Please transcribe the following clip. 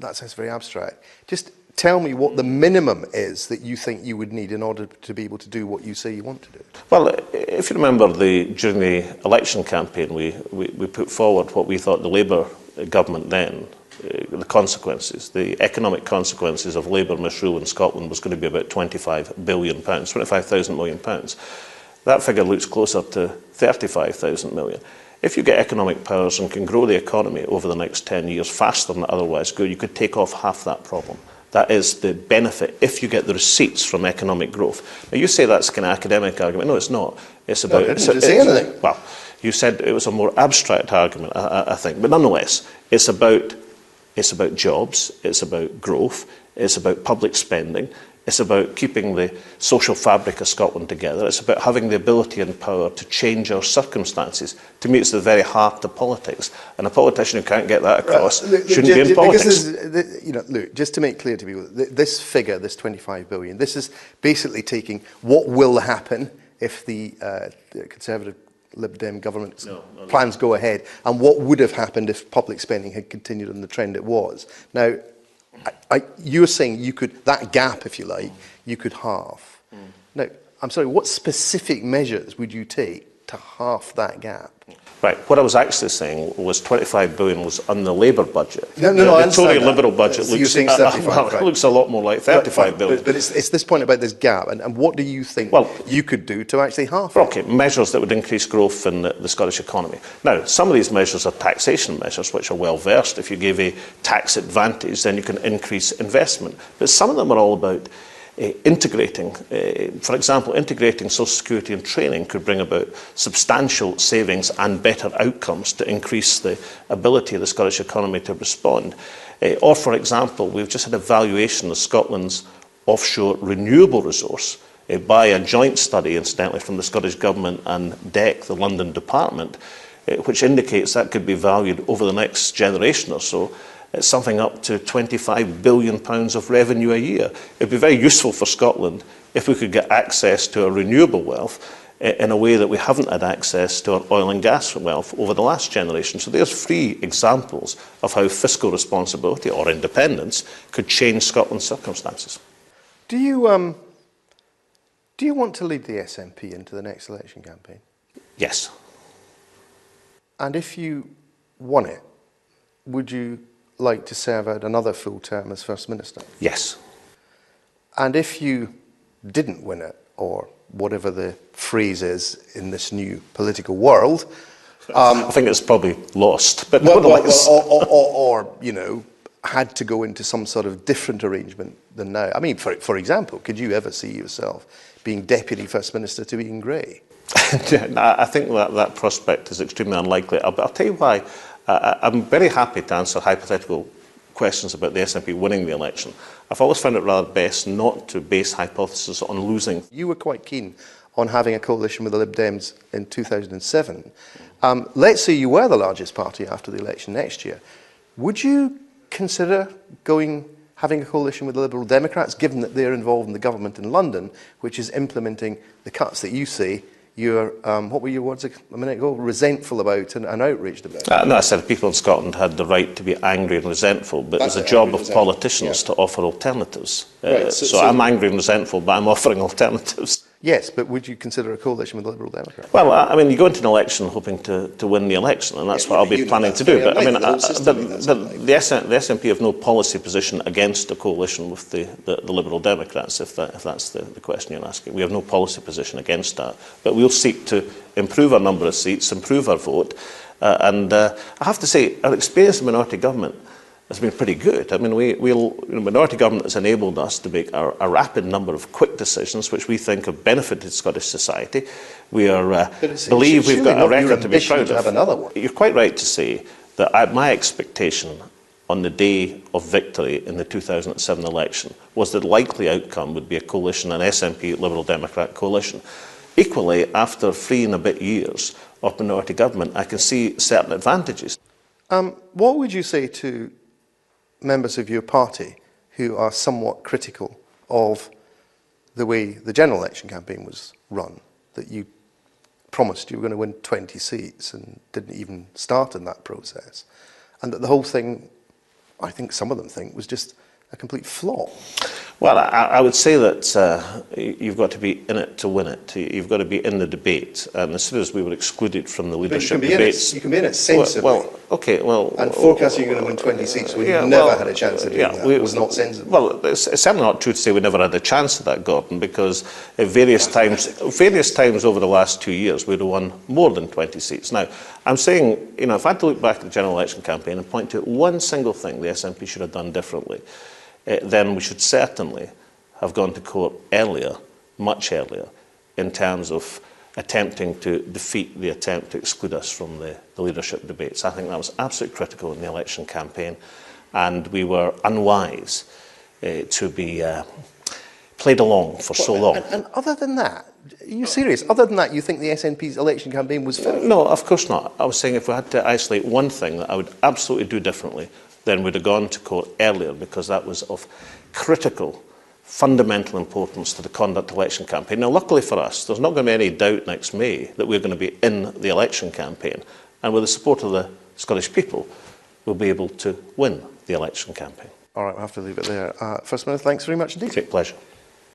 that sounds very abstract. Just tell me what the minimum is that you think you would need in order to be able to do what you say you want to do. Well, if you remember, during the election campaign, we put forward what we thought the Labour government then, the consequences, the economic consequences of Labour misrule in Scotland was going to be about £25 billion, £25,000 million. That figure looks closer to 35,000 million. If you get economic powers and can grow the economy over the next 10 years faster than it otherwise could, you could take off half that problem. That is the benefit if you get the receipts from economic growth. Now, you say that's kind of academic argument. No, it's not. It's about... No, I didn't say anything. Well, you said it was a more abstract argument, I think. But nonetheless, it's about jobs, it's about growth, it's about public spending, it's about keeping the social fabric of Scotland together, it's about having the ability and power to change our circumstances. To me, it's the very heart of politics. And a politician who can't get that across shouldn't be in politics. Look, just to make clear to people, this figure, this 25 billion, this is basically taking what will happen if the Conservative Lib Dem government's plans go ahead, and what would have happened if public spending had continued on the trend it was. Now, you're saying you could, that gap, if you like, you could halve. Now, I'm sorry, what specific measures would you take to halve that gap? Right, what I was actually saying was 25 billion was on the Labour budget. No, the Tory Liberal budget looks, right. looks a lot more like 35 billion. But it's this point about this gap, and what do you think you could do to actually halve it? Okay, measures that would increase growth in the Scottish economy. Now, some of these measures are taxation measures, which are well versed. If you give a tax advantage, then you can increase investment. But some of them are all about integrating. For example, integrating social security and training could bring about substantial savings and better outcomes to increase the ability of the Scottish economy to respond. Or, for example, we've just had a valuation of Scotland's offshore renewable resource by a joint study, incidentally, from the Scottish Government and DEC, the London Department, which indicates that could be valued over the next generation or so. It's something up to £25 billion of revenue a year. It'd be very useful for Scotland if we could get access to our renewable wealth in a way that we haven't had access to our oil and gas wealth over the last generation. So there's 3 examples of how fiscal responsibility or independence could change Scotland's circumstances. Do you want to lead the SNP into the next election campaign? Yes. And if you won it, would you like to serve out another full term as First Minister? Yes. And if you didn't win it, or whatever the phrase is in this new political world, I think it's probably lost. But or you know, had to go into some sort of different arrangement than now. I mean, for example, could you ever see yourself being Deputy First Minister to Ian Gray? I think that prospect is extremely unlikely. I'll tell you why. I'm very happy to answer hypothetical questions about the SNP winning the election. I've always found it rather best not to base hypotheses on losing. You were quite keen on having a coalition with the Lib Dems in 2007. Let's say you were the largest party after the election next year. Would you consider having a coalition with the Liberal Democrats, given that they're involved in the government in London, which is implementing the cuts that you say you're, what were your words a minute ago, resentful about and outraged about? No, I said people in Scotland had the right to be angry and resentful, but it's a job of politicians to offer alternatives. Right, so I'm angry and resentful, but I'm offering alternatives. Yes, but would you consider a coalition with the Liberal Democrats? Well, I mean, you go into an election hoping to win the election, and that's what I'll be planning to do. But I mean, the SNP have no policy position against a coalition with the Liberal Democrats, if that's the question you're asking. We have no policy position against that. But we'll seek to improve our number of seats, improve our vote, and I have to say, our experience in minority government has been pretty good. I mean, minority government has enabled us to make a rapid number of quick decisions, which we think have benefited Scottish society. We believe we've got a record to be proud of. Have another one. You're quite right to say that my expectation on the day of victory in the 2007 election was that the likely outcome would be a coalition, an SNP Liberal Democrat coalition. Equally, after 3 and a bit years of minority government, I can see certain advantages. What would you say to members of your party who are somewhat critical of the way the general election campaign was run, that you promised you were going to win 20 seats and didn't even start in that process, and that the whole thing I think some of them think was just a complete flop. Well, I would say that you've got to be in it to win it. You've got to be in the debate. And as soon as we were excluded from the leadership debates... You can be in it sensibly. Well, okay, well... And forecasting you're going to win 20 seats when you've never had a chance of doing that was not sensible. Well, it's certainly not true to say we never had a chance of that, Gordon, because at various times over the last 2 years, we'd have won more than 20 seats. Now, I'm saying, you know, if I had to look back at the general election campaign and point to one single thing the SNP should have done differently, then we should certainly have gone to court earlier, much earlier, in terms of attempting to defeat the attempt to exclude us from the leadership debates. I think that was absolutely critical in the election campaign, and we were unwise to be played along for so long. And other than that, are you serious? Other than that, you think the SNP's election campaign was fair? No, of course not. I was saying if we had to isolate one thing that I would absolutely do differently, then we'd have gone to court earlier, because that was of critical, fundamental importance to the conduct election campaign. Now, luckily for us, there's not going to be any doubt next May that we're going to be in the election campaign. And with the support of the Scottish people, we'll be able to win the election campaign. All right, we'll have to leave it there. First Minister, thanks very much indeed. Great pleasure.